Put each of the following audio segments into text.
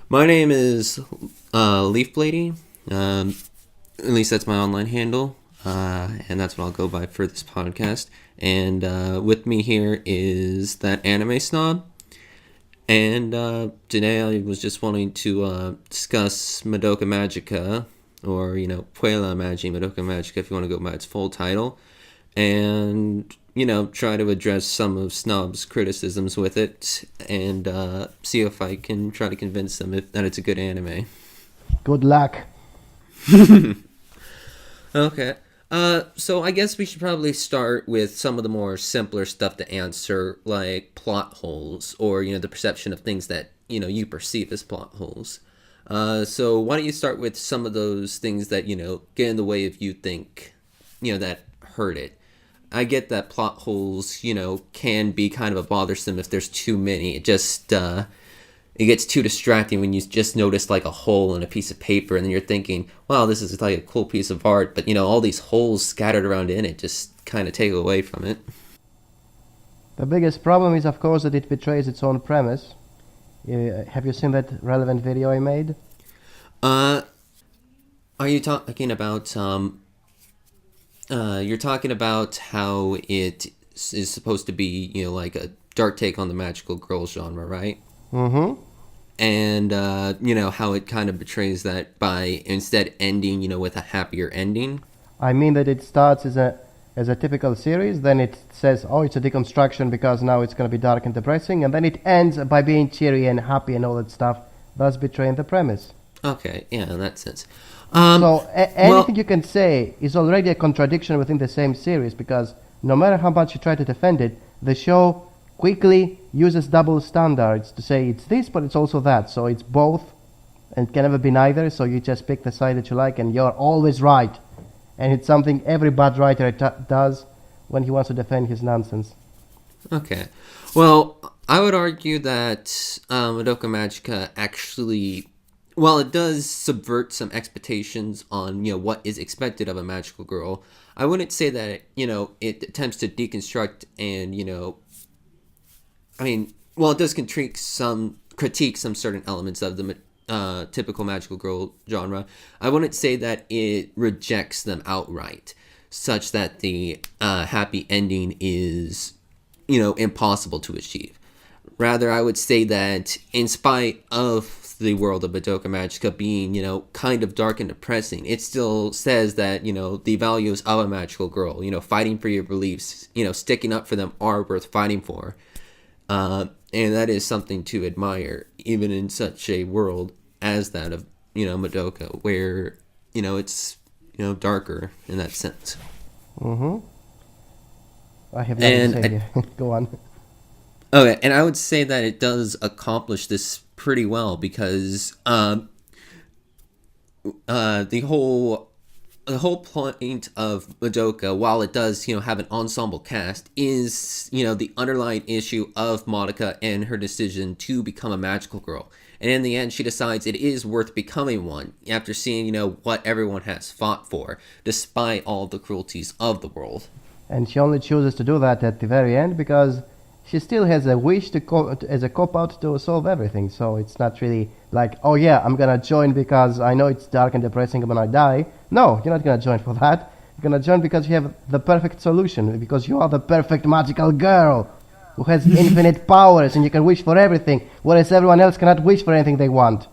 My name is Leaf Lady. At least that's my online handle, and that's what I'll go by for this podcast. And with me here is ThatAnimeSnob. And today I was just wanting to discuss Madoka Magica, or, Puella Magi Madoka Magica, if you want to go by its full title. And, try to address some of Snob's criticisms with it, and see if I can try to convince them that it's a good anime. Good luck. Okay. So I guess we should probably start with some of the more simpler stuff to answer, like plot holes, or, the perception of things that, you perceive as plot holes. So why don't you start with some of those things that, get in the way of you think, that hurt it. I get that plot holes, can be kind of a bothersome if there's too many. It gets too distracting when you just notice like a hole in a piece of paper, and then you're thinking, wow, this is like a cool piece of art, but all these holes scattered around in it just kind of take away from it. The biggest problem is, of course, that it betrays its own premise. Have you seen that relevant video I made? Uh, are you talking about you're talking about how it is supposed to be, like a dark take on the magical girl genre, right? Mm-hmm. And how it kind of betrays that by instead ending, with a happier ending. I mean that it starts as a typical series, then it says, oh, it's a deconstruction because now it's going to be dark and depressing, and then it ends by being cheery and happy and all that stuff, thus betraying the premise. Okay, yeah, in that sense. Anything you can say is already a contradiction within the same series, because no matter how much you try to defend it, the show quickly uses double standards to say it's this, but it's also that. So it's both and can never be neither, so you just pick the side that you like and you're always right. And it's something every bad writer does when he wants to defend his nonsense. Okay. Well, I would argue that Madoka Magica actually, while it does subvert some expectations on, what is expected of a magical girl, I wouldn't say that, it attempts to deconstruct and, it does critique some certain elements of the typical magical girl genre. I wouldn't say that it rejects them outright, such that the happy ending is, impossible to achieve. Rather, I would say that in spite of the world of Madoka Magica being, kind of dark and depressing, it still says that, the values of a magical girl, fighting for your beliefs, sticking up for them are worth fighting for. And that is something to admire, even in such a world as that of, Madoka, where, it's, darker in that sense. Mm-hmm. I have nothing to say here. Go on. Okay, and I would say that it does accomplish this pretty well because the whole point of Madoka, while it does, have an ensemble cast, is, the underlying issue of Madoka and her decision to become a magical girl. And in the end, she decides it is worth becoming one after seeing, what everyone has fought for, despite all the cruelties of the world. And she only chooses to do that at the very end because she still has a wish as a cop-out to solve everything. So it's not really like, oh yeah, I'm gonna join because I know it's dark and depressing when I die. No, you're not gonna join for that. You're gonna join because you have the perfect solution, because you are the perfect magical girl who has infinite powers and you can wish for everything, whereas everyone else cannot wish for anything they want.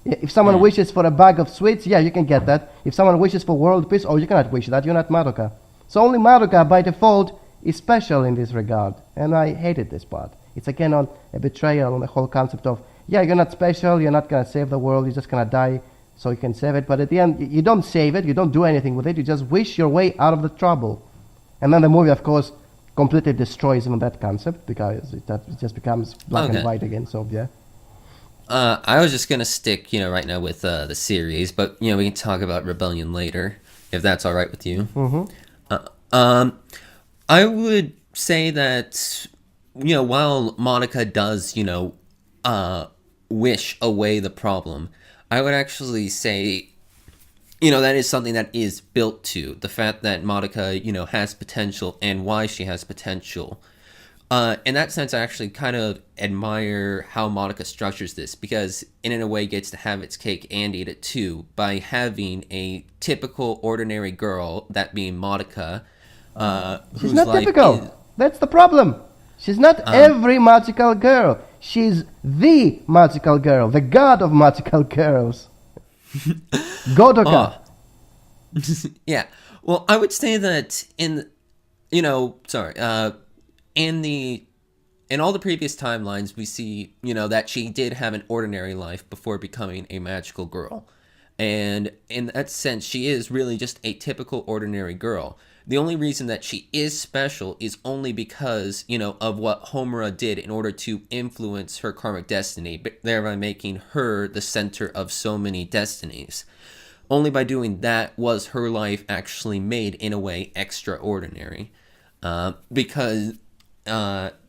If someone wishes for a bag of sweets, yeah, you can get that. If someone wishes for world peace, oh, you cannot wish that. You're not Madoka. So only Madoka, by default, is special in this regard, and I hated this part. It's again on a betrayal on the whole concept of, yeah, you're not special, you're not gonna save the world, you're just gonna die so you can save it, but at the end, you don't save it, you don't do anything with it, you just wish your way out of the trouble. And then the movie, of course, completely destroys even that concept, because it just becomes black and white again, so yeah. I was just gonna stick, right now with the series, but, we can talk about Rebellion later, if that's alright with you. Mm-hmm. I would say that, while Monica does, wish away the problem, I would actually say, that is something that is built to. The fact that Monica, has potential and why she has potential In that sense, I actually kind of admire how Madoka structures this, because it in a way gets to have its cake and eat it too by having a typical ordinary girl, that being Madoka, She's not typical. That's the problem. She's not every magical girl. She's the magical girl, the god of magical girls. Godoka. Yeah. Well, I would say that in all the previous timelines, we see, that she did have an ordinary life before becoming a magical girl. And in that sense, she is really just a typical ordinary girl. The only reason that she is special is only because, of what Homura did in order to influence her karmic destiny, but thereby making her the center of so many destinies. Only by doing that was her life actually made, in a way, extraordinary. And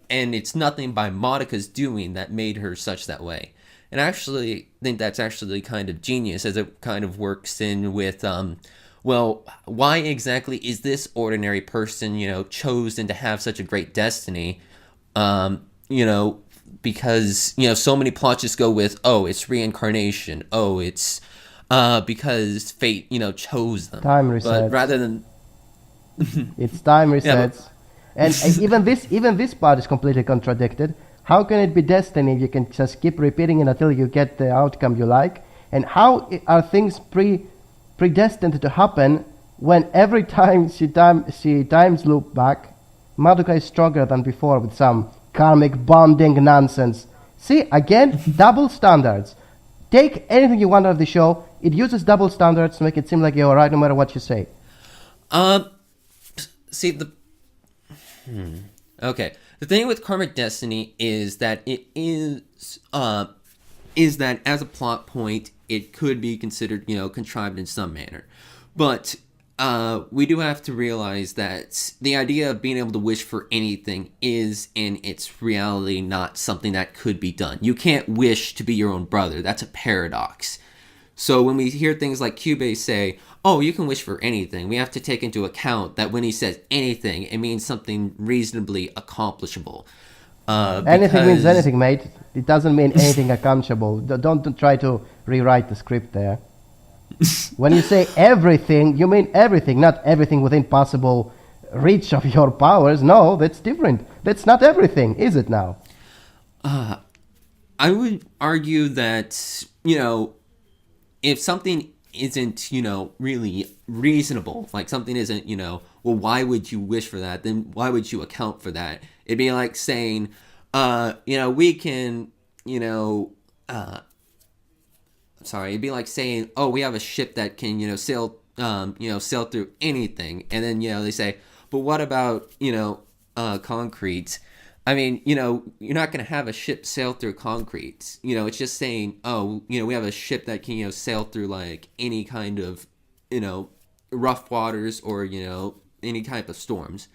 it's nothing by Madoka's doing that made her such that way. And I actually think that's actually kind of genius, as it kind of works in with, why exactly is this ordinary person, chosen to have such a great destiny? Because, so many plots just go with, oh, it's reincarnation. Oh, it's because fate, chose them. Time resets. But rather than... It's time resets. Yeah, and even this part is completely contradicted. How can it be destiny if you can just keep repeating it until you get the outcome you like? And how are things predestined to happen when every time she times loop back, Madoka is stronger than before with some karmic bonding nonsense? See, again, double standards. Take anything you want out of the show, it uses double standards to make it seem like you're right no matter what you say. Okay. The thing with karmic destiny is that it is that as a plot point, it could be considered, contrived in some manner. But we do have to realize that the idea of being able to wish for anything is, in its reality, not something that could be done. You can't wish to be your own brother. That's a paradox. So when we hear things like Kyubey say, oh, you can wish for anything, we have to take into account that when he says anything, it means something reasonably accomplishable. Anything means anything, mate. It doesn't mean anything accomplishable. Don't try to rewrite the script there. When you say everything, you mean everything, not everything within possible reach of your powers. No, that's different. That's not everything, is it now? I would argue that, if something isn't, really reasonable, like something isn't, well, why would you wish for that? Then why would you account for that? It'd be like saying, we can, it'd be like saying, oh, we have a ship that can, sail through anything. And then, they say, but what about, concrete? I mean, you're not going to have a ship sail through concrete. It's just saying, oh, we have a ship that can, sail through like any kind of, rough waters or, any type of storms.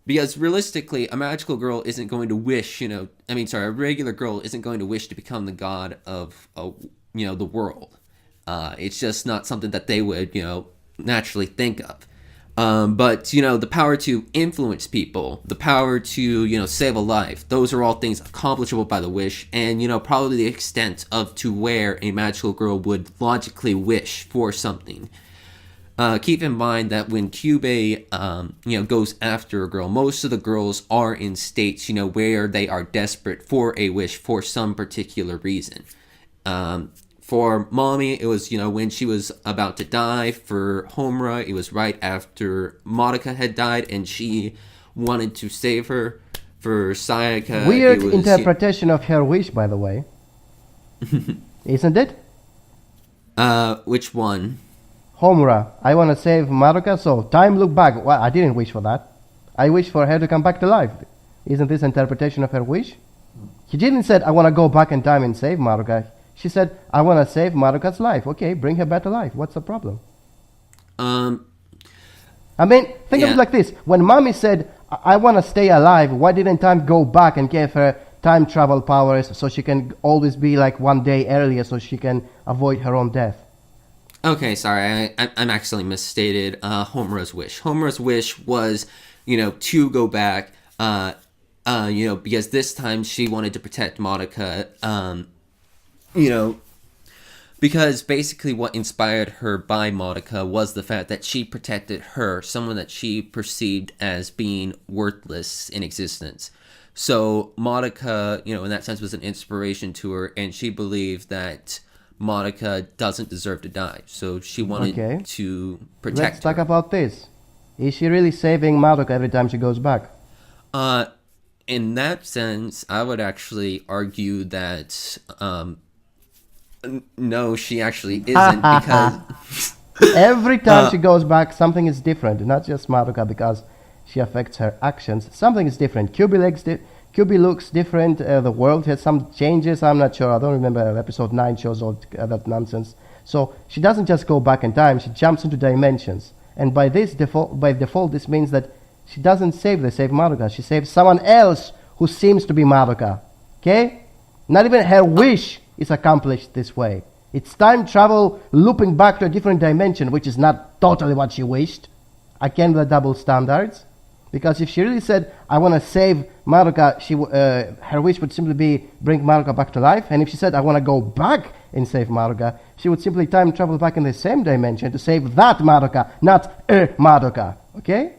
Because realistically, a magical girl isn't going to wish, a regular girl isn't going to wish to become the god of, the world. It's just not something that they would, naturally think of. But, the power to influence people, the power to, save a life, those are all things accomplishable by the wish, and, probably the extent of to where a magical girl would logically wish for something. Keep in mind that when Kyubey, goes after a girl, most of the girls are in states, where they are desperate for a wish for some particular reason. For Mommy, it was, when she was about to die. For Homura, it was right after Madoka had died and she wanted to save her. For Sayaka, weird interpretation of her wish, by the way. Isn't it? Which one? Homura, I want to save Madoka, so time look back. Well, I didn't wish for that. I wish for her to come back to life. Isn't this interpretation of her wish? She didn't say, I want to go back in time and save Madoka. She said, I want to save Madoka's life. Okay, bring her back to life. What's the problem? Think of it like this. When Mommy said, I want to stay alive, why didn't time go back and give her time travel powers so she can always be like one day earlier so she can avoid her own death? Okay, sorry, I'm actually misstated Homura's wish. Homura's wish was, to go back because this time she wanted to protect Madoka, you know, because basically what inspired her by Madoka was the fact that she protected her, someone that she perceived as being worthless in existence. So Madoka, in that sense was an inspiration to her, and she believed that Madoka doesn't deserve to die. So she wanted to protect Let's talk her. about this. Is she really saving Madoka every time she goes back? In that sense, I would actually argue that no, she actually isn't, because every time she goes back, something is different. Not just Madoka, because she affects her actions. Something is different. Kyubey looks different. The world has some changes. I'm not sure. I don't remember. Episode 9 shows all that nonsense. So she doesn't just go back in time. She jumps into dimensions. And by default, this means that she doesn't save Madoka. She saves someone else who seems to be Madoka. Okay? Not even her wish is accomplished this way. It's time travel looping back to a different dimension, which is not totally what she wished. Again, the double standards. Because if she really said, I want to save Madoka, her wish would simply be bring Madoka back to life. And if she said, I want to go back and save Madoka, she would simply time travel back in the same dimension to save that Madoka, not a Madoka. Okay?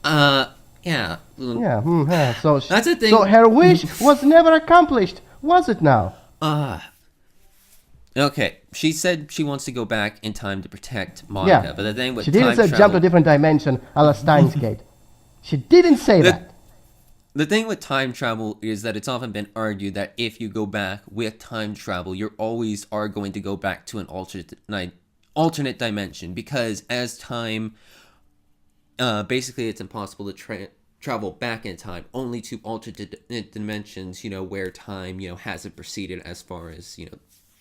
Yeah. Yeah. So that's the thing. So her wish was never accomplished, was it now? Okay. She said she wants to go back in time to protect Madoka, but the thing with she didn't say jump to a different dimension, a la Steins Gate. She didn't say that. The thing with time travel is that it's often been argued that if you go back with time travel, you always are going to go back to an alternate dimension, because as time, basically it's impossible to travel back in time, only to alternate dimensions, where time, hasn't proceeded as far as,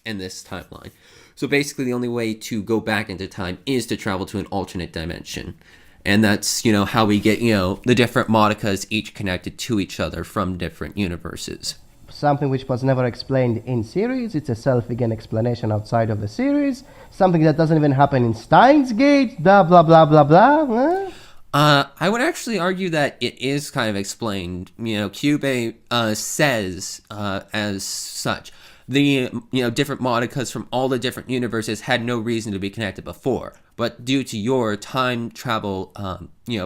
in this timeline. So basically the only way to go back into time is to travel to an alternate dimension. And that's, how we get, the different Madokas each connected to each other from different universes. Something which was never explained in series. It's a self-again explanation outside of the series. Something that doesn't even happen in Steins Gate. Blah, blah, blah, blah, blah. I would actually argue that it is kind of explained. Kyubey says as such. The different Madokas from all the different universes had no reason to be connected before, but due to your time travel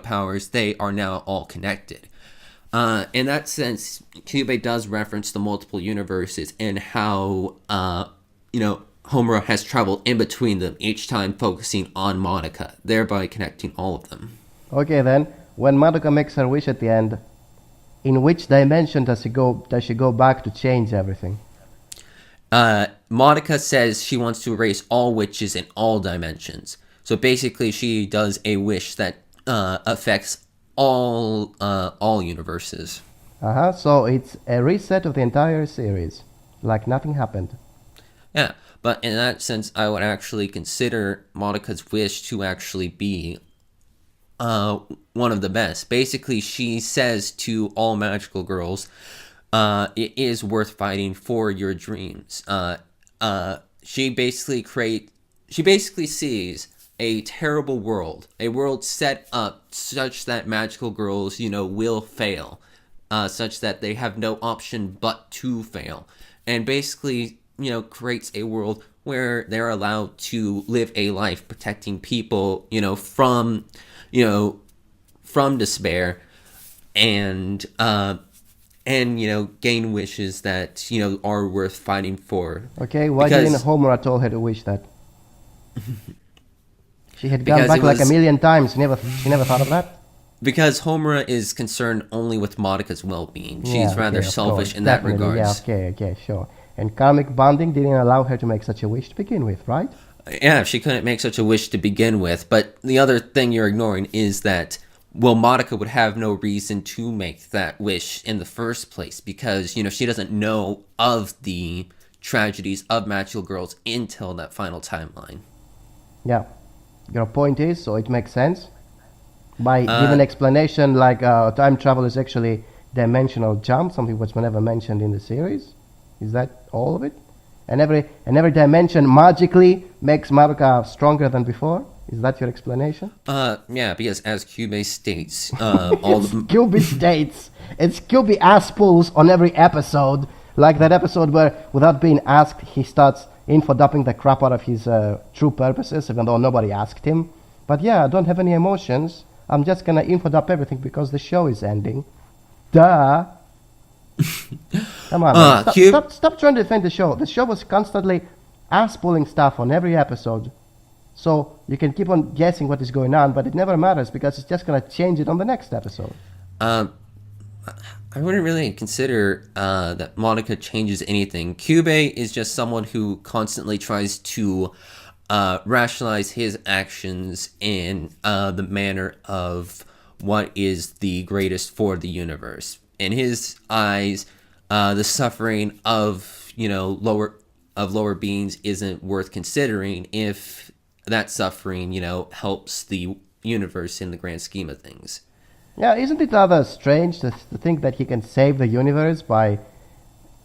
powers, they are now all connected. In that sense, Kyubey does reference the multiple universes and how Homura has traveled in between them, each time focusing on Madoka, thereby connecting all of them. Okay, then when Madoka makes her wish at the end, in which dimension does she go back to change everything? Madoka says she wants to erase all witches in all dimensions. So basically, she does a wish that affects all universes. So it's a reset of the entire series, like nothing happened. Yeah, but in that sense, I would actually consider Madoka's wish to actually be one of the best. Basically, she says to all magical girls, it is worth fighting for your dreams. She basically sees a terrible world, a world set up such that magical girls, will fail, such that they have no option but to fail, and basically, creates a world where they're allowed to live a life protecting people, from despair, and gain wishes that are worth fighting for. Okay, why didn't Homura tell her to wish that? She had gone back like a million times. She never thought of that. Because Homura is concerned only with Madoka's well-being. She's rather selfish in that regard. Yeah, okay, sure. And karmic bonding didn't allow her to make such a wish to begin with, right? Yeah, she couldn't make such a wish to begin with. But the other thing you're ignoring is that Madoka would have no reason to make that wish in the first place, because, she doesn't know of the tragedies of magical girls until that final timeline. Yeah. Your point is, so it makes sense. By giving explanation like time travel is actually dimensional jump, something which was never mentioned in the series. Is that all of it? And every dimension magically makes Madoka stronger than before? Is that your explanation? Yeah, because as Kyubey states, Kyubey states, It's Kyubey ass pulls on every episode. Like that episode where, without being asked, he starts info-dumping the crap out of his true purposes, even though nobody asked him. But yeah, I don't have any emotions. I'm just gonna info-dump everything because the show is ending. Duh. Come on, man. Stop trying to defend the show. The show was constantly ass-pulling stuff on every episode. So you can keep on guessing what is going on, but it never matters because it's just going to change it on the next episode. I wouldn't really consider that Madoka changes anything. Kyubey is just someone who constantly tries to rationalize his actions in the manner of what is the greatest for the universe. In his eyes, the suffering of lower beings isn't worth considering if that suffering, helps the universe in the grand scheme of things. Yeah, isn't it rather strange to think that he can save the universe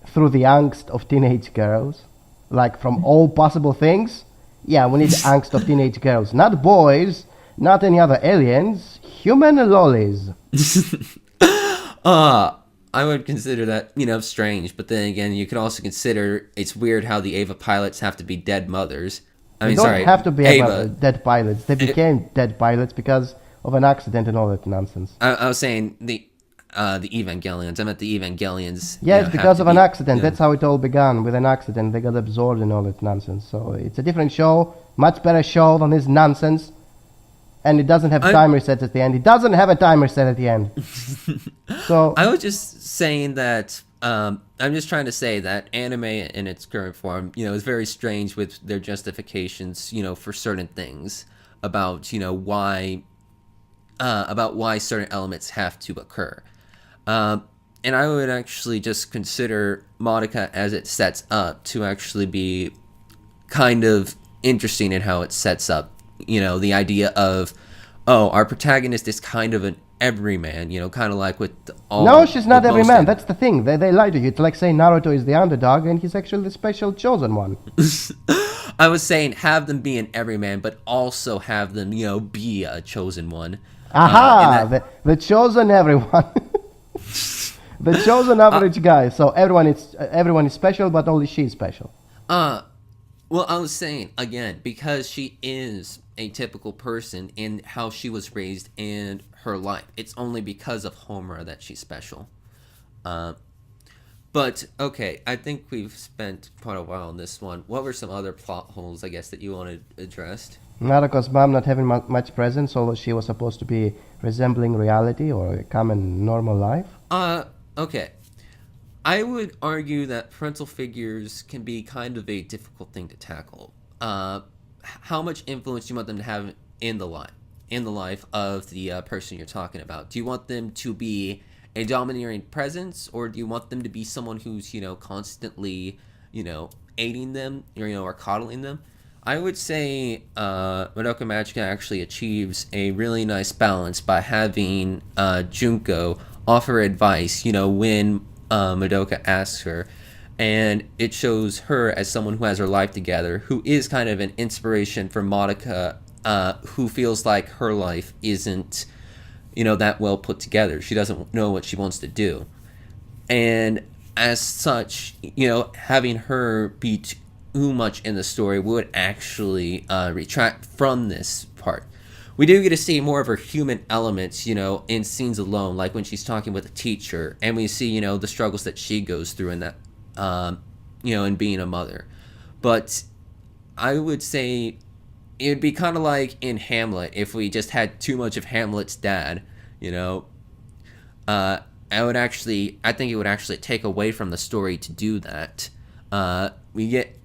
through the angst of teenage girls? Like, from all possible things? Yeah, we need the angst of teenage girls. Not boys, not any other aliens, human lollies. I would consider that, strange, but then again, you could also consider it's weird how the Ava pilots have to be dead mothers. They don't have to be dead pilots. They became dead pilots because of an accident and all that nonsense. I was saying the Evangelions. I meant the Evangelions. Yes, because of an accident. That's how it all began, with an accident. They got absorbed in all that nonsense. So it's a different show, much better show than this nonsense. And it doesn't have time resets at the end. It doesn't have a time reset at the end. So I was just saying that. I'm just trying to say that anime in its current form, is very strange with their justifications, for certain things about, why certain elements have to occur. And I would actually just consider Madoka as it sets up to actually be kind of interesting in how it sets up, the idea of, our protagonist is kind of an everyman, kind of like with all... No, she's not every man. That's the thing. They lie to you. It's like saying Naruto is the underdog and he's actually the special chosen one. I was saying have them be an everyman, but also have them, be a chosen one. Aha! The chosen everyone. The chosen average guy. So everyone is special, but only she's special. Well, I was saying, again, because she is a typical person in how she was raised and her life. It's only because of Homura that she's special. But, okay, I think we've spent quite a while on this one. What were some other plot holes, I guess, that you wanted addressed? Naruto's mom not having much presence, although she was supposed to be resembling reality or a common normal life. Okay. I would argue that parental figures can be kind of a difficult thing to tackle. How much influence do you want them to have in the life of the person you're talking about? Do you want them to be a domineering presence, or do you want them to be someone who's, constantly, aiding them, or coddling them? I would say Madoka Magica actually achieves a really nice balance by having Junko offer advice, when Madoka asks her, and it shows her as someone who has her life together, who is kind of an inspiration for Madoka, who feels like her life isn't, that well put together. She doesn't know what she wants to do. And as such, having her be too much in the story would actually retract from this part. We do get to see more of her human elements, in scenes alone, like when she's talking with a teacher, and we see, the struggles that she goes through in that, in being a mother. But I would say it would be kind of like in Hamlet if we just had too much of Hamlet's dad, I think it would actually take away from the story to do that. We get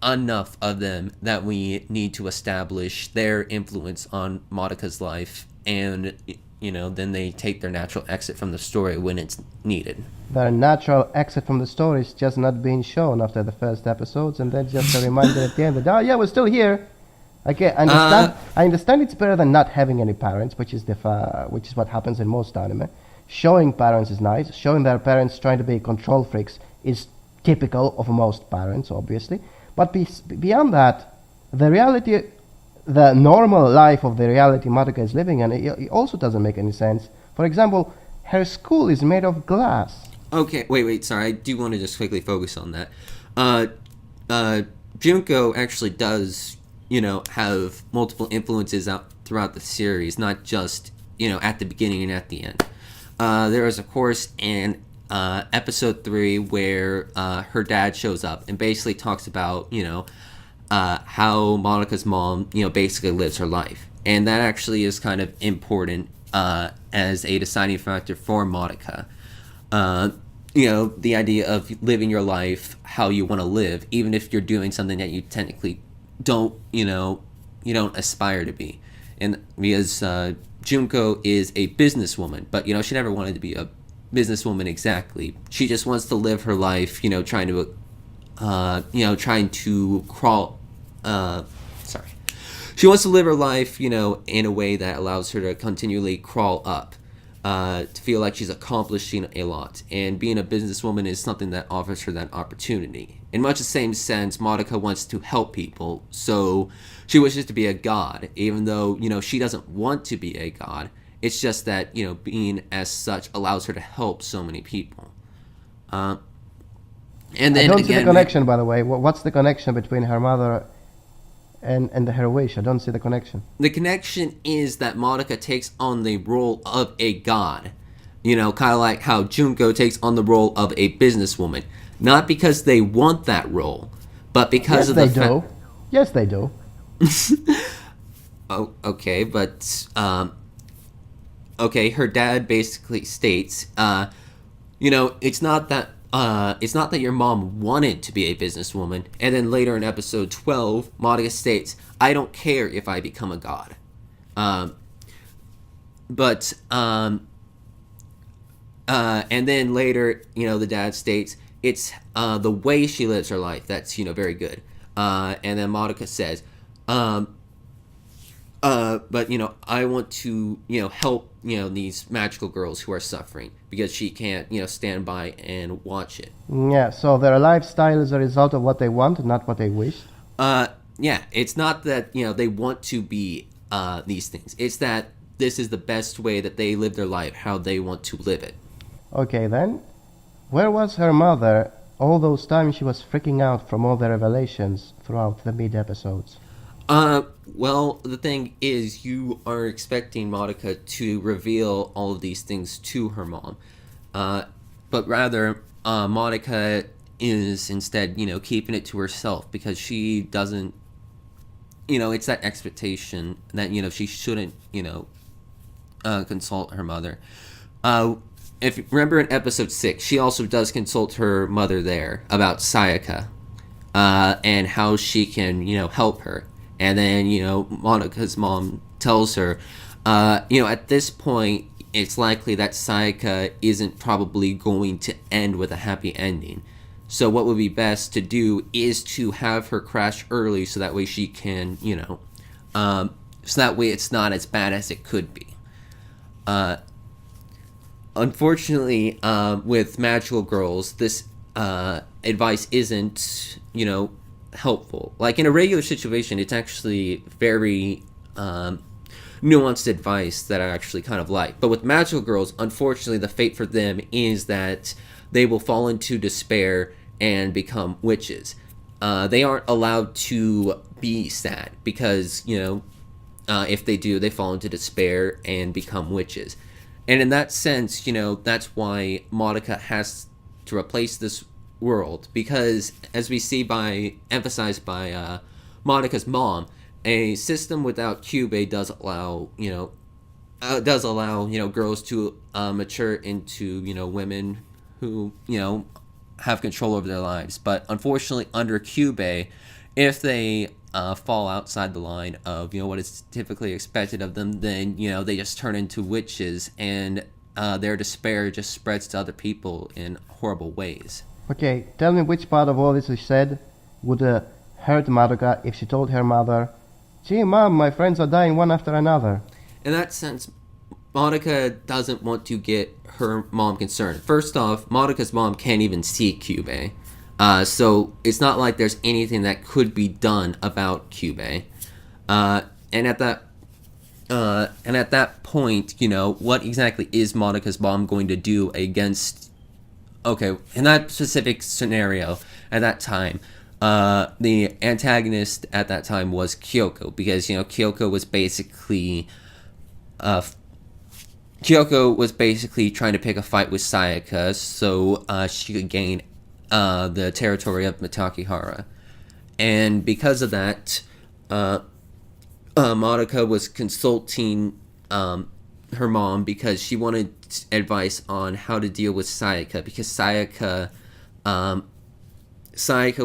enough of them that we need to establish their influence on Madoka's life, and then they take their natural exit from the story when it's needed. Their natural exit from the story is just not being shown after the first episodes, and then just a reminder at the end that, oh yeah, we're still here. Okay, I understand it's better than not having any parents, which is what happens in most anime. Showing parents is nice. Showing their parents trying to be control freaks is typical of most parents, obviously. But beyond that, the normal life of the reality Madoka is living in, it also doesn't make any sense. For example, Her school is made of glass. Okay, wait, sorry. I do want to just quickly focus on that. Junko actually does, have multiple influences out throughout the series, not just, at the beginning and at the end. There is, of course, an episode 3 where her dad shows up and basically talks about, how Monika's mom, basically lives her life. And that actually is kind of important as a deciding factor for Madoka. The idea of living your life how you want to live, even if you're doing something that you technically don't, you don't aspire to be. And because Junko is a businesswoman, but, she never wanted to be a businesswoman exactly. She just wants to live her life, trying to crawl, She wants to live her life, in a way that allows her to continually crawl up. To feel like she's accomplishing a lot. And being a businesswoman is something that offers her that opportunity. In much the same sense, Madoka wants to help people, so she wishes to be a god, even though, she doesn't want to be a god. It's just that, being as such allows her to help so many people. And then I don't again, see the connection, by the way. What's the connection between her mother and her wish? I don't see the connection. The connection is that Madoka takes on the role of a god. Kind of like how Junko takes on the role of a businesswoman. Not because they want that role, but because of the fact... Yes, they do. Oh, okay, but... her dad basically states, it's not that your mom wanted to be a businesswoman. And then later in episode 12, Madoka states, I don't care if I become a god. And then later, the dad states, it's the way she lives her life that's, very good. And then Madoka says, but, I want to, help, these magical girls who are suffering because she can't, stand by and watch it. Yeah, so their lifestyle is a result of what they want, not what they wish. Yeah, it's not that, they want to be these things. It's that this is the best way that they live their life, how they want to live it. Okay, then. Where was her mother all those times she was freaking out from all the revelations throughout the mid-episodes? Well, the thing is, you are expecting Madoka to reveal all of these things to her mom. But rather, Madoka is instead, keeping it to herself because she doesn't, it's that expectation that, she shouldn't, consult her mother. If you remember in episode 6, she also does consult her mother there about Sayaka, and how she can, help her. And then, Monika's mom tells her, at this point, it's likely that Sayaka isn't probably going to end with a happy ending. So what would be best to do is to have her crash early so that way she can, so that way it's not as bad as it could be. Unfortunately, with magical girls, this advice isn't, helpful. Like in a regular situation, it's actually very nuanced advice that I actually kind of like. But with magical girls, unfortunately, the fate for them is that they will fall into despair and become witches. They aren't allowed to be sad because, if they do, they fall into despair and become witches. And in that sense, that's why Madoka has to replace this world, because as we see emphasized by Madoka's mom, a system without Kyubey does allow girls to mature into women who have control over their lives. But unfortunately, under Kyubey, if they fall outside the line of what is typically expected of them, then they just turn into witches, and their despair just spreads to other people in horrible ways. Okay, tell me which part of all this you said would hurt Madoka if she told her mother, "Gee, Mom, my friends are dying one after another." In that sense, Madoka doesn't want to get her mom concerned. First off, Madoka's mom can't even see Kyubey. So it's not like there's anything that could be done about Kyubey. And at that And at that point, what exactly is Monika's mom going to do against? Okay, in that specific scenario, at that time, the antagonist at that time was Kyoko, because Kyoko was basically, trying to pick a fight with Sayaka so she could gain the territory of Matakihara, and because of that, Madoka was consulting her mom because she wanted advice on how to deal with Sayaka, because Sayaka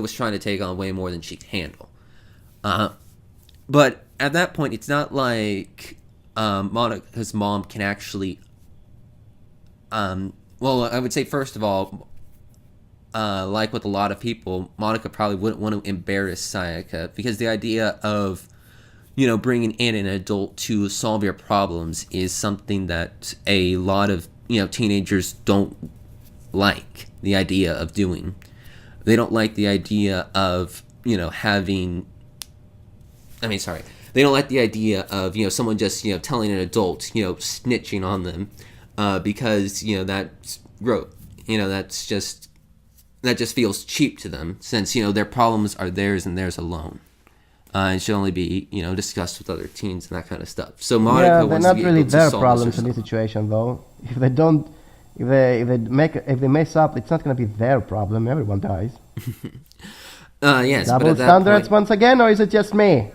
was trying to take on way more than she could handle. But at that point, it's not like Monika's mom can actually. Well, I would say first of all, like with a lot of people, Madoka probably wouldn't want to embarrass Sayaka, because the idea of bringing in an adult to solve your problems is something that a lot of, teenagers don't like the idea of doing. They don't like the idea of, having... They don't like the idea of, someone just, telling an adult, snitching on them, because, that's growth. That just feels cheap to them, since, their problems are theirs and theirs alone. And should only be, discussed with other teens and that kind of stuff. So Madoka they're not really their problems in this situation, though. If they mess up, it's not going to be their problem. Everyone dies. Yes. Double standards once again, or is it just me?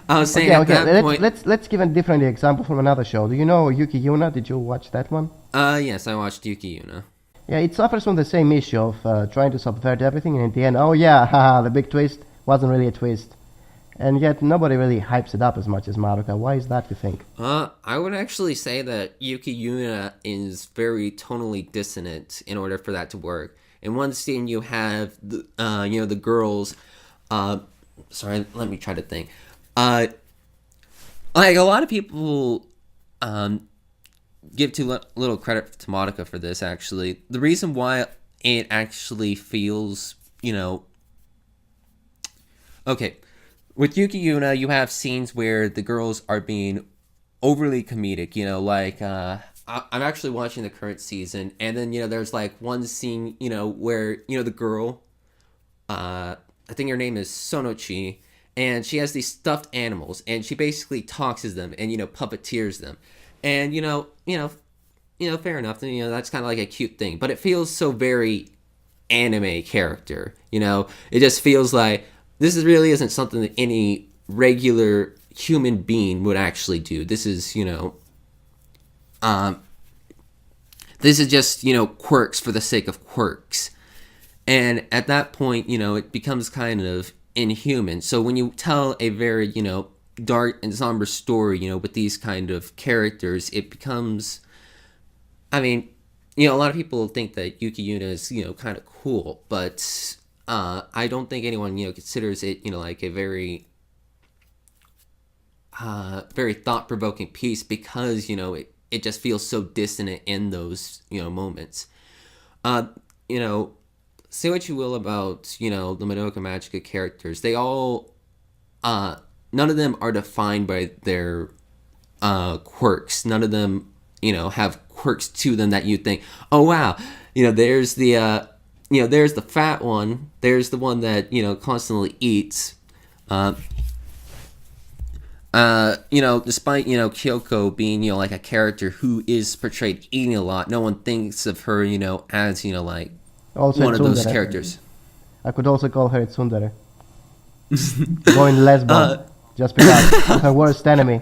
I was saying at that point. Let's give a different example from another show. Do you know Yuki Yuna? Did you watch that one? Yes, I watched Yuki Yuna. Yeah, it suffers from the same issue of trying to subvert everything, and in the end, oh yeah, haha, the big twist wasn't really a twist. And yet nobody really hypes it up as much as Madoka. Why is that, you think? I would actually say that Yuki Yuna is very tonally dissonant in order for that to work. In one scene, you have the girls. Sorry, let me try to think. Like a lot of people give too little credit to Madoka for this. Actually, the reason why it actually feels, okay. With Yuki Yuna, you have scenes where the girls are being overly comedic, like, I'm actually watching the current season, and then, there's, like, one scene, where, the girl, I think her name is Sonochi, and she has these stuffed animals, and she basically talks to them and, puppeteers them. And, fair enough, that's kind of like a cute thing, but it feels so very anime character, it just feels like, this really isn't something that any regular human being would actually do. This is, this is just, quirks for the sake of quirks. And at that point, it becomes kind of inhuman. So when you tell a very, dark and somber story, with these kind of characters, it becomes, a lot of people think that Yuki Yuna is, kind of cool, but... I don't think anyone, considers it, like a very, very thought-provoking piece, because, it just feels so dissonant in those, moments. Say what you will about, the Madoka Magica characters. They all, none of them are defined by their, quirks. None of them, have quirks to them that you think, oh, wow, there's the, there's the fat one. There's the one that, constantly eats. Despite, Kyoko being, like a character who is portrayed eating a lot, no one thinks of her, as, like also one of those characters. I could also call her Tsundere. Going lesbo. Just because. Her worst enemy.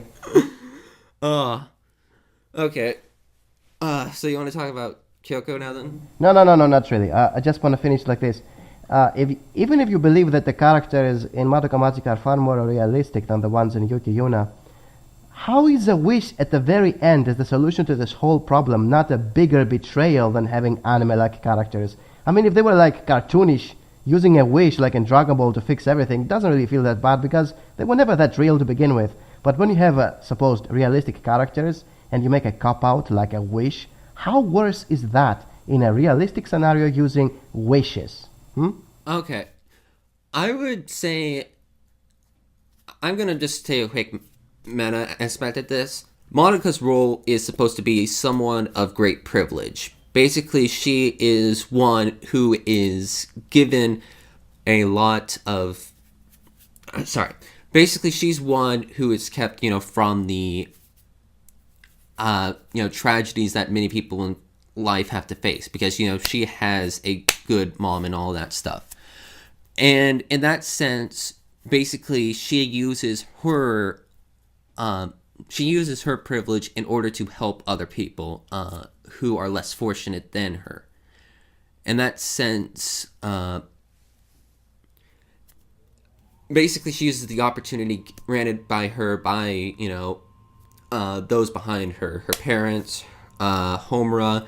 Okay. So you want to talk about Kyoko now then? No, not really. I just want to finish like this. Even if you believe that the characters in Madoka Magica are far more realistic than the ones in Yuki Yuna, how is a wish at the very end as the solution to this whole problem not a bigger betrayal than having anime-like characters? If they were like cartoonish, using a wish like in Dragon Ball to fix everything, it doesn't really feel that bad because they were never that real to begin with. But when you have supposed realistic characters and you make a cop-out like a wish, how worse is that in a realistic scenario using wishes? Okay. I would say... I'm going to just take a quick meta aspect of this, Monica's role is supposed to be someone of great privilege. Basically, she is one who is given a lot of... Sorry. Basically, she's one who is kept, from the, tragedies that many people in life have to face. Because, she has a good mom and all that stuff. And in that sense, basically, she uses her privilege in order to help other people who are less fortunate than her. In that sense, basically, she uses the opportunity granted by her by those behind her parents, Homura,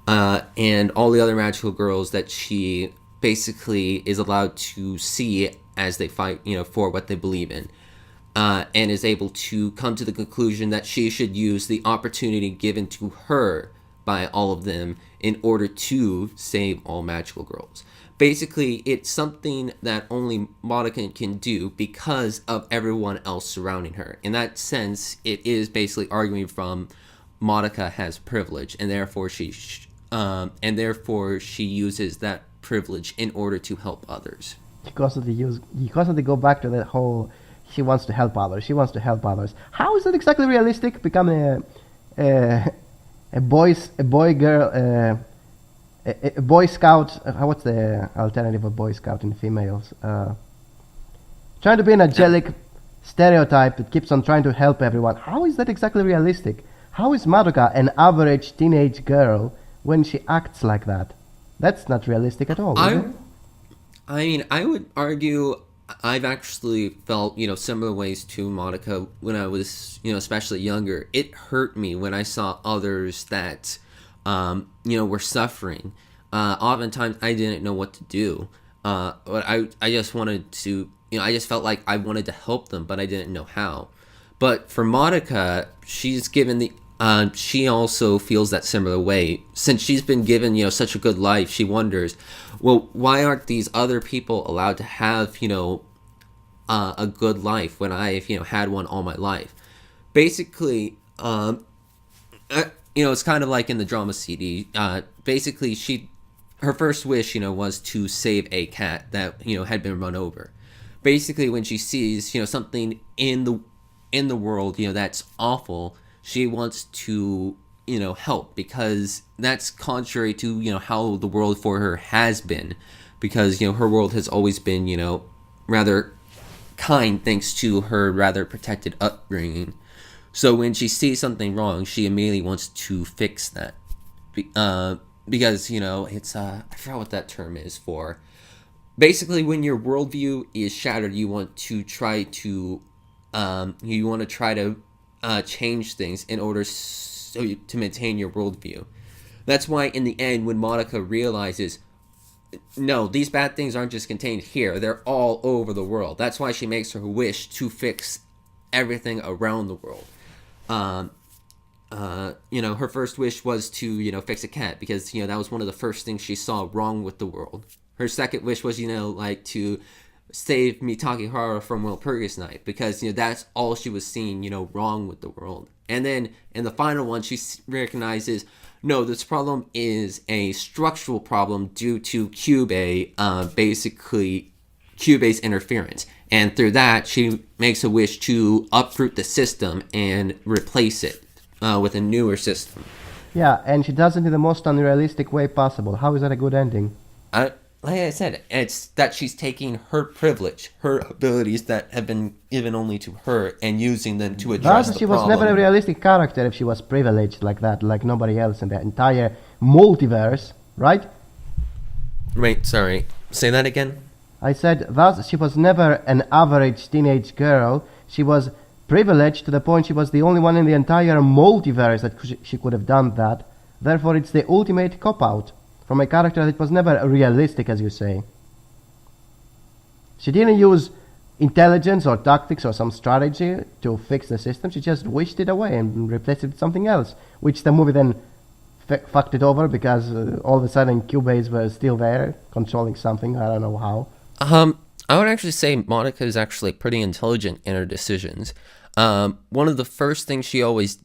and all the other magical girls that she basically is allowed to see as they fight, for what they believe in. And is able to come to the conclusion that she should use the opportunity given to her by all of them in order to save all magical girls. Basically, it's something that only Madoka can do because of everyone else surrounding her. In that sense, it is basically arguing from Madoka has privilege, and therefore she uses that privilege in order to help others. You constantly go back to that whole. She wants to help others. She wants to help others. How is that exactly realistic? Become a boy scout. What's the alternative of boy scout in females? Trying to be an angelic stereotype that keeps on trying to help everyone. How is that exactly realistic? How is Madoka an average teenage girl when she acts like that? That's not realistic at all. I would argue I've actually felt, similar ways to Madoka when I was, especially younger. It hurt me when I saw others that, were suffering. Oftentimes I didn't know what to do. But I just wanted to, I just felt like I wanted to help them, but I didn't know how. But for Madoka, she's given she also feels that similar way. Since she's been given, such a good life, she wonders, well, why aren't these other people allowed to have, a good life when I've, had one all my life? Basically, it's kind of like in the drama CD. Basically, her first wish, was to save a cat that, had been run over. Basically, when she sees, something in the world, that's awful, she wants to, help, because that's contrary to, how the world for her has been, because, her world has always been, rather kind thanks to her rather protected upbringing. So when she sees something wrong, she immediately wants to fix that. Because, it's, I forgot what that term is for. Basically, when your worldview is shattered, you want to try to, change things in order to maintain your worldview. That's why in the end, when Madoka realizes, no, these bad things aren't just contained here, they're all over the world. That's why she makes her wish to fix everything around the world. Her first wish was to, fix a cat, because, that was one of the first things she saw wrong with the world. Her second wish was, to save Mitakihara from Walpurgis Night, because, that's all she was seeing, wrong with the world. And then in the final one, she recognizes, no, this problem is a structural problem due to Kyubey, basically Kyubey's interference. And through that, she makes a wish to uproot the system and replace it with a newer system. Yeah, and she does it in the most unrealistic way possible. How is that a good ending? Like I said, it's that she's taking her privilege, her abilities that have been given only to her, and using them to address the problem. She was never a realistic character if she was privileged like that, like nobody else in the entire multiverse, right? Wait, sorry. Say that again? I said, thus she was never an average teenage girl. She was privileged to the point she was the only one in the entire multiverse that she could have done that. Therefore, it's the ultimate cop-out from a character that was never realistic, as you say. She didn't use intelligence or tactics or some strategy to fix the system. She just wished it away and replaced it with something else, which the movie then fucked it over because all of a sudden Kyubeys were still there, controlling something. I don't know how. I would actually say Madoka is actually pretty intelligent in her decisions. One of the first things she always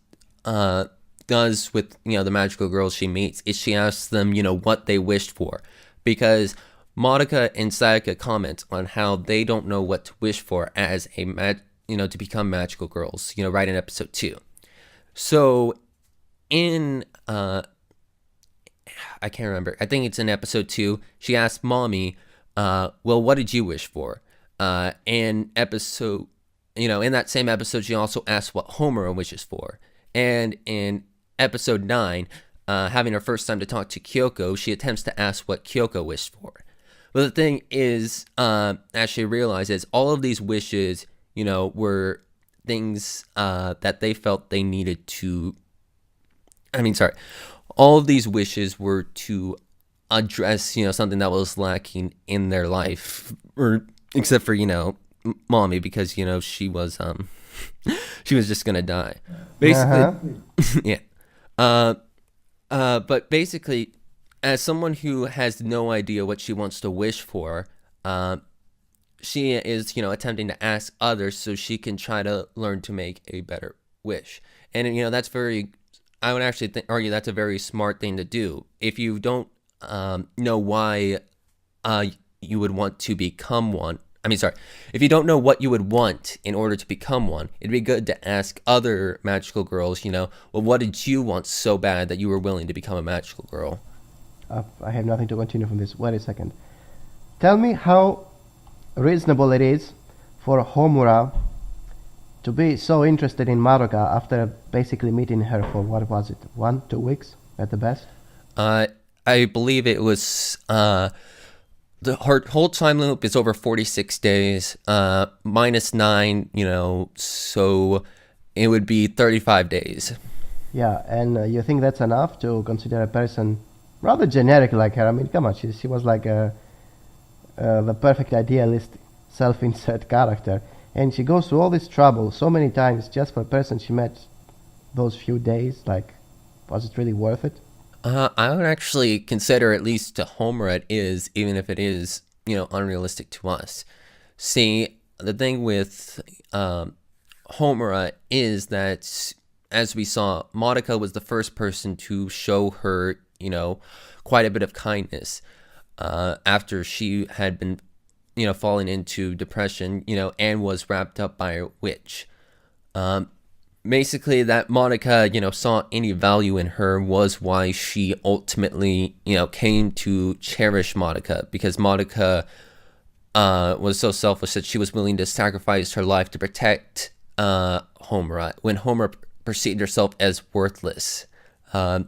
does with, the magical girls she meets is she asks them, what they wished for. Because Madoka and Sayaka comment on how they don't know what to wish for as to become magical girls, right in episode 2. So in, I can't remember, I think it's in episode 2, she asked Mommy, well, what did you wish for? In episode, in that same episode, she also asked what Homura wishes for. And in episode 9, having her first time to talk to Kyoko, she attempts to ask what Kyoko wished for. But the thing is, as she realizes, all of these wishes, were things that they felt they needed to... all of these wishes were to address, something that was lacking in their life, or except for, Mommy, because, she was she was just gonna die, basically. Yeah. But basically, as someone who has no idea what she wants to wish for, she is, attempting to ask others so she can try to learn to make a better wish. And, that's I would actually argue that's a very smart thing to do. If you don't know why you would want to become one, if you don't know what you would want in order to become one, it'd be good to ask other magical girls, well, what did you want so bad that you were willing to become a magical girl? I have nothing to continue from this. Wait a second. Tell me how reasonable it is for Homura to be so interested in Madoka after basically meeting her for, what was it, 1-2 weeks at the best? I believe it was... the whole time loop is over 46 days, minus 9, so it would be 35 days. Yeah, and you think that's enough to consider a person rather generic like her? I mean, come on, she was like the perfect idealist, self-insert character. And she goes through all this trouble so many times just for a person she met those few days. Like, was it really worth it? I would actually consider, at least to Homura, it is, even if it is, unrealistic to us. See, the thing with Homura is that, as we saw, Madoka was the first person to show her, quite a bit of kindness after she had been, falling into depression, and was wrapped up by a witch. Basically, that Madoka, saw any value in her was why she ultimately, came to cherish Madoka, because Madoka was so selfish that she was willing to sacrifice her life to protect Homura, when Homura perceived herself as worthless. That's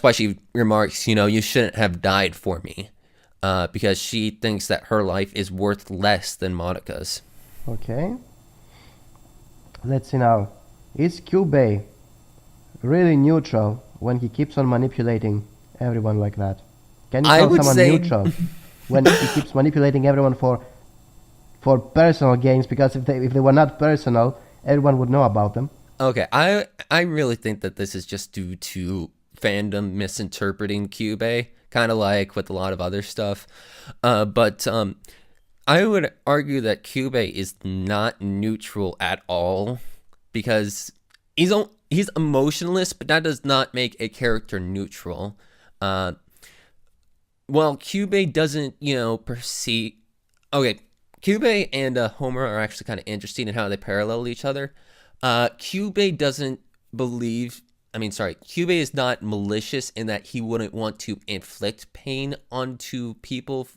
why she remarks, you shouldn't have died for me, because she thinks that her life is worth less than Madoka's. Okay. Let's see now. Is Kyubey really neutral when he keeps on manipulating everyone like that? Can you call someone neutral when he keeps manipulating everyone for personal gains? Because if they were not personal, everyone would know about them. Okay, I really think that this is just due to fandom misinterpreting Kyubey, kind of like with a lot of other stuff. But I would argue that Kyubey is not neutral at all, because he's emotionless, but that does not make a character neutral. Well, Kyubey doesn't, perceive... Okay, Kyubey and Homer are actually kind of interesting in how they parallel each other. Kyubey doesn't believe... Kyubey is not malicious in that he wouldn't want to inflict pain onto people...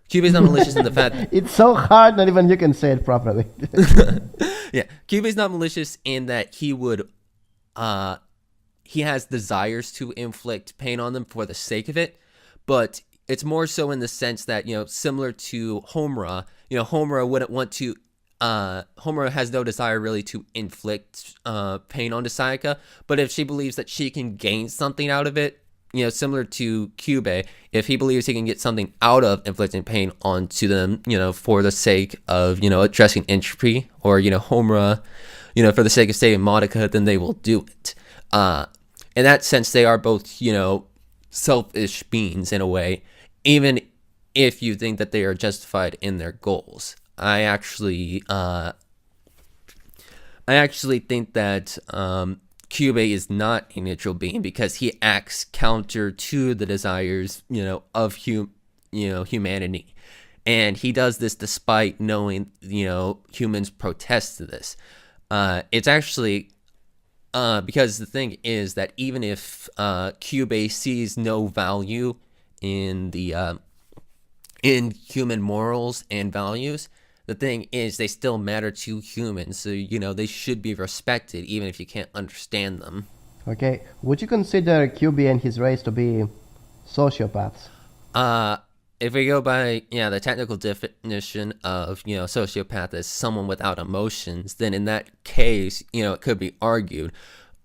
Kyubey's not malicious in the fact that... It's so hard, not even you can say it properly. Yeah, Kyubey's not malicious in that he would... he has desires to inflict pain on them for the sake of it, but it's more so in the sense that, similar to Homura, Homura wouldn't want to... Homura has no desire really to inflict pain onto Sayaka, but if she believes that she can gain something out of it, similar to Kyubey, if he believes he can get something out of inflicting pain onto them, for the sake of, addressing entropy, or, Homura, for the sake of saving Madoka, then they will do it. In that sense, they are both, selfish beings in a way, even if you think that they are justified in their goals. I actually think that Kyubey is not a neutral being because he acts counter to the desires, of humanity. And he does this despite knowing, humans protest to this. It's actually because the thing is that even if Kyubey sees no value in the in human morals and values, the thing is they still matter to humans. So they should be respected even if you can't understand them. Okay, would you consider Kyubey and his race to be sociopaths? If we go by the technical definition of sociopath as someone without emotions, then in that case it could be argued.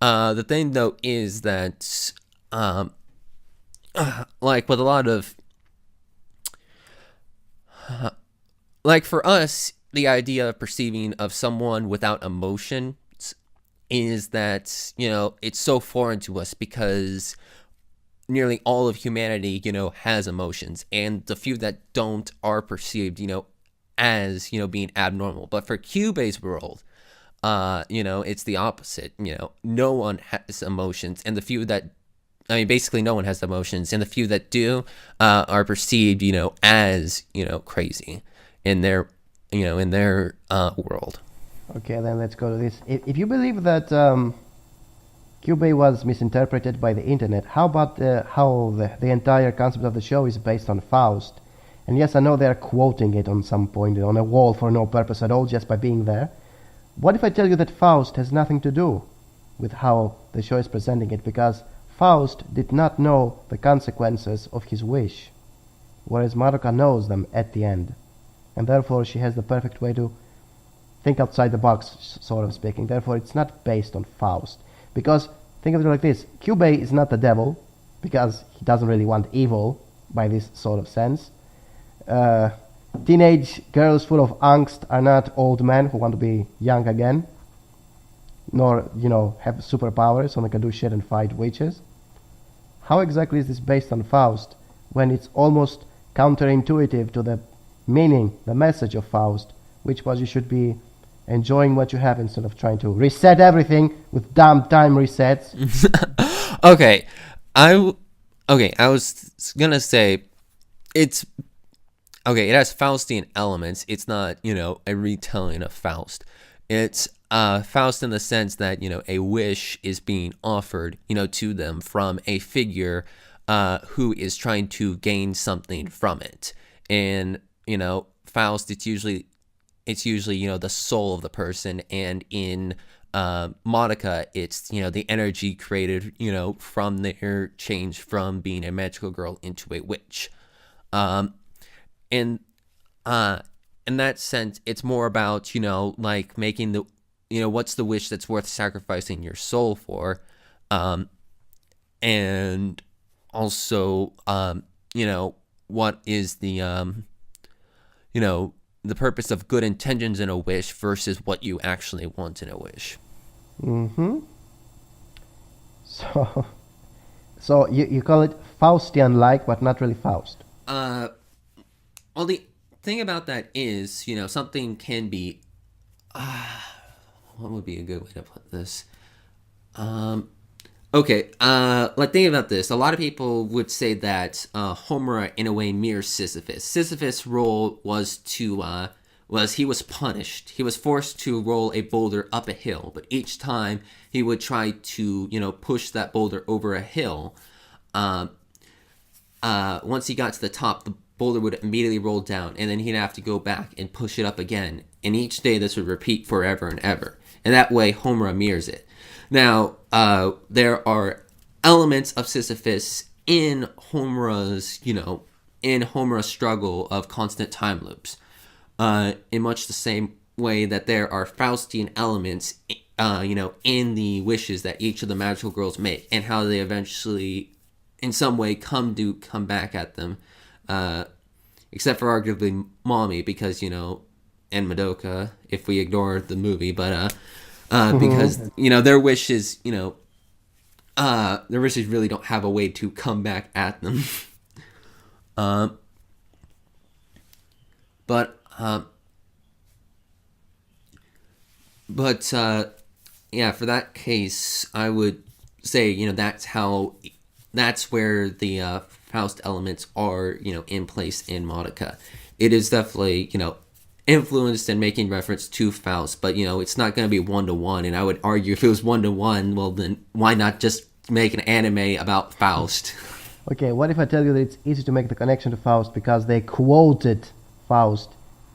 The thing though is that like with a lot of like for us, the idea of perceiving of someone without emotions is that it's so foreign to us because nearly all of humanity has emotions, and the few that don't are perceived as being abnormal. But for Kyubey's world, it's the opposite. No one has emotions, and the few that basically no one has emotions, and the few that do are perceived as crazy in their world. Okay, then let's go to this. If you believe that Kyubey was misinterpreted by the internet, how about how the entire concept of the show is based on Faust? And yes, I know they're quoting it on some point on a wall for no purpose at all, just by being there. What if I tell you that Faust has nothing to do with how the show is presenting it? Because Faust did not know the consequences of his wish, whereas Madoka knows them at the end. And therefore she has the perfect way to think outside the box, sort of speaking. Therefore it's not based on Faust. Because, think of it like this, Kyubey is not the devil, because he doesn't really want evil, by this sort of sense. Teenage girls full of angst are not old men who want to be young again, nor, have superpowers, so they can do shit and fight witches. How exactly is this based on Faust, when it's almost counterintuitive to the meaning, the message of Faust, which was you should be enjoying what you have instead of trying to reset everything with damn time resets. Okay, I was gonna say it's okay. It has Faustian elements. It's not a retelling of Faust. It's Faust in the sense that a wish is being offered to them from a figure who is trying to gain something from it, and Faust it's usually the soul of the person, and in Madoka it's the energy created from their change from being a magical girl into a witch. And in that sense it's more about like making the what's the wish that's worth sacrificing your soul for, and also what is the purpose of good intentions in a wish versus what you actually want in a wish. Mm-hmm. So you call it Faustian-like, but not really Faust. Well, the thing about that is, something can be. What would be a good way to put this? Okay, like think about this. A lot of people would say that Homura in a way mirrors Sisyphus. Sisyphus' role was he was punished. He was forced to roll a boulder up a hill, but each time he would try to push that boulder over a hill. Once he got to the top, the boulder would immediately roll down, and then he'd have to go back and push it up again. And each day this would repeat forever and ever. And that way Homura mirrors it. Now, there are elements of Sisyphus in Homura's struggle of constant time loops. In much the same way that there are Faustian elements, in the wishes that each of the magical girls make, and how they eventually, in some way, come back at them. Except for arguably Mommy, because, and Madoka, if we ignore the movie, but, because their wishes really don't have a way to come back at them. But But yeah, for that case, I would say that's where the Faust elements are in place in Madoka. It is definitely influenced and making reference to Faust, but it's not going to be 1-to-1. And I would argue if it was 1-to-1, well then why not just make an anime about Faust? Okay, what if I tell you that it's easy to make the connection to Faust because they quoted Faust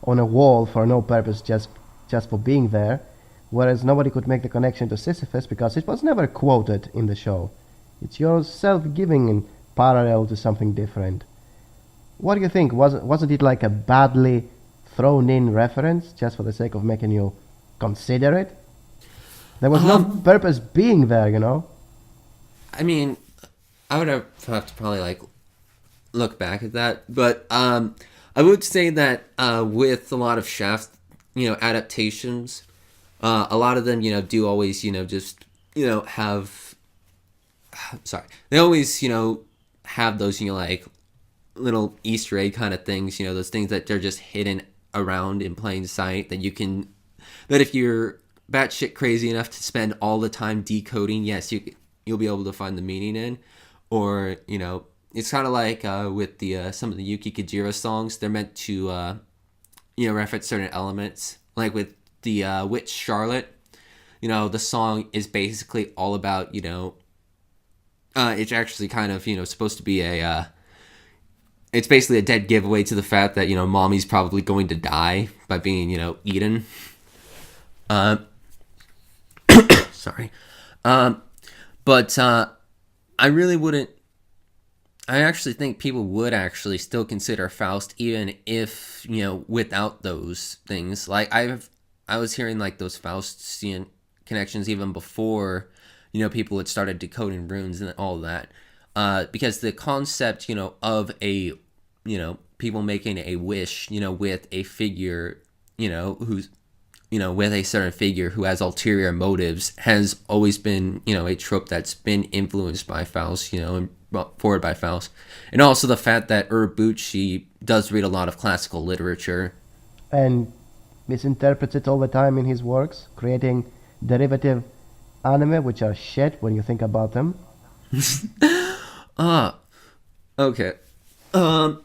on a wall for no purpose, just for being there, whereas nobody could make the connection to Sisyphus because it was never quoted in the show. It's your self-giving in parallel to something different. What do you think? Wasn't it like a badly thrown in reference just for the sake of making you consider it? There was no purpose being there, I mean, I would have to probably look back at that, but I would say that with a lot of Shaft, adaptations, a lot of them, do always, just have. Sorry, they always, have those, little Easter egg kind of things, those things that they're just hidden around in plain sight that if you're batshit crazy enough to spend all the time decoding, yes, you'll be able to find the meaning in. Or, it's kind of like with the some of the Yuki Kajira songs, they're meant to, reference certain elements. Like with the Witch Charlotte, the song is basically all about, it's actually kind of, supposed to be it's basically a dead giveaway to the fact that, mommy's probably going to die by being, eaten. Sorry. But I really wouldn't. I actually think people would actually still consider Faust even if, without those things. Like I was hearing those Faustian connections even before, people had started decoding runes and all that. Because the concept, of a, people making a wish, with a figure, who's, with a certain figure who has ulterior motives has always been, a trope that's been influenced by Faust, and brought forward by Faust. And also the fact that Urobuchi does read a lot of classical literature. And misinterprets it all the time in his works, creating derivative anime, which are shit when you think about them. Okay. I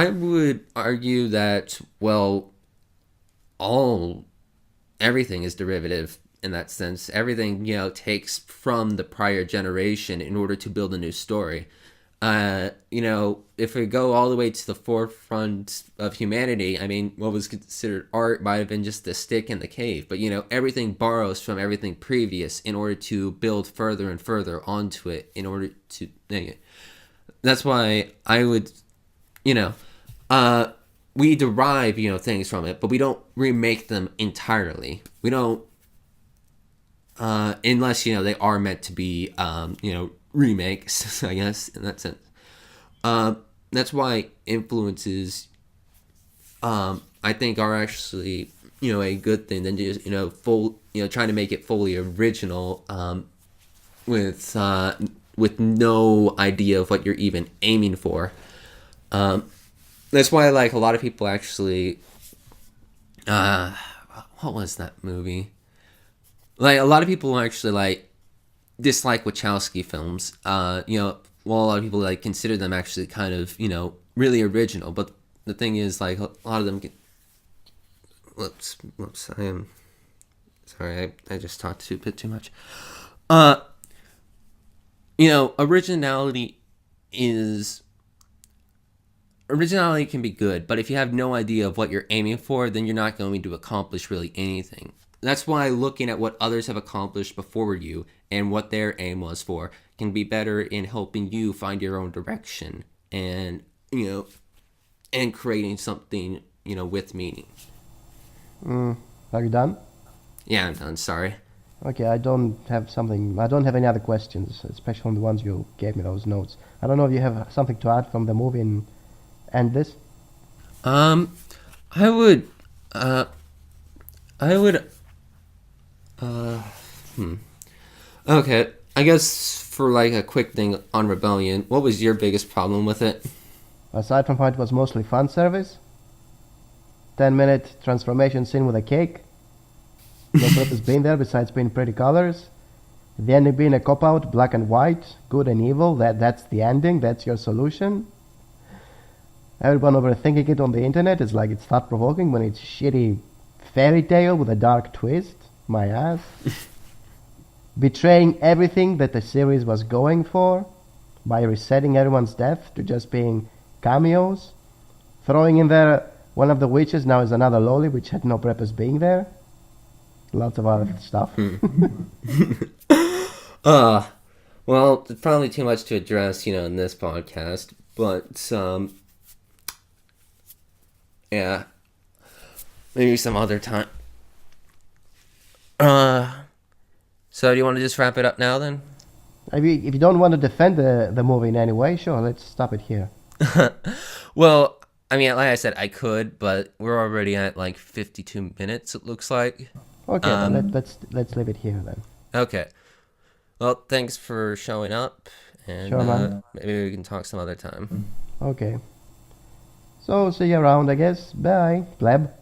would argue that, everything is derivative in that sense. Everything, takes from the prior generation in order to build a new story. If we go all the way to the forefront of humanity, I mean, what was considered art might have been just the stick in the cave, but everything borrows from everything previous in order to build further and further onto it in order to that's why I would, we derive, things from it, but we don't remake them entirely. We don't, unless, they are meant to be, remakes, I guess, in that sense. That's why influences, I think are actually, a good thing than just, trying to make it fully original, with no idea of what you're even aiming for. That's why, a lot of people actually, what was that movie? A lot of people actually, dislike Wachowski films. While a lot of people, consider them actually kind of, really original. But the thing is, a lot of them get... Whoops, I am... Sorry, I just talked a bit too much. Originality can be good, but if you have no idea of what you're aiming for, then you're not going to accomplish really anything. That's why looking at what others have accomplished before you and what their aim was for can be better in helping you find your own direction and, and creating something, with meaning. Are you done? Yeah, I'm done. Sorry. Okay, I don't have any other questions, especially on the ones you gave me, those notes. I don't know if you have something to add from the movie and end this? I would, Okay, I guess for a quick thing on Rebellion, what was your biggest problem with it? Aside from how it was mostly fan service? 10-minute transformation scene with a cake. No purpose being there besides being pretty colors. The ending being a cop-out, black and white, good and evil. That's the ending. That's your solution. Everyone overthinking it on the internet is like it's thought-provoking when it's shitty fairy tale with a dark twist. My ass. Betraying everything that the series was going for by resetting everyone's death to just being cameos. Throwing in there one of the witches now is another loli, which had no purpose being there. Lots of other stuff. Well, it's probably too much to address, in this podcast, but, yeah, maybe some other time. So do you want to just wrap it up now, then? If you don't want to defend the movie in any way, sure, let's stop it here. Well, I mean, like I said, I could, but we're already at, 52 minutes, it looks like. Okay, then let's leave it here, then. Okay. Well, thanks for showing up, and Sure, man. maybe we can talk some other time. Okay. So, see you around, I guess. Bye, pleb.